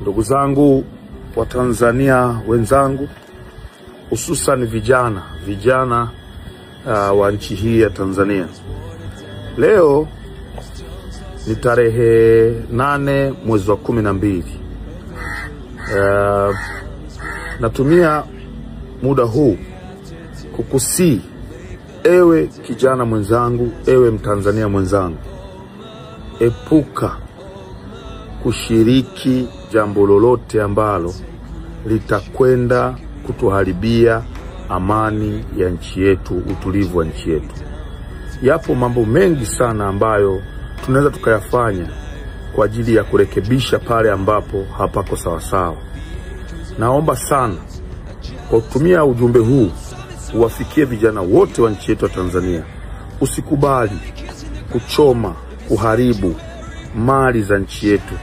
Ndugu zangu wa Tanzania wenzangu, hususan vijana wa nchi hii ya Tanzania. Leo ni tarehe 8 mwezi wa 12. Natumia muda huu kukusii, ewe kijana mwenzangu, ewe Mtanzania mwenzangu, epuka kushiriki jambo lolote ambalo litakwenda kutuharibia amani ya nchi yetu, utulivu wa nchi yetu. Yapo mambo mengi sana ambayo tunaweza tukayafanya kwa ajili ya kurekebisha pale ambapo hapako sawasawa. Naomba sana kwa kutumia ujumbe huu uwafikie vijana wote wa nchi yetu ya Tanzania. Usikubali kuchoma, kuharibu mali za nchi yetu.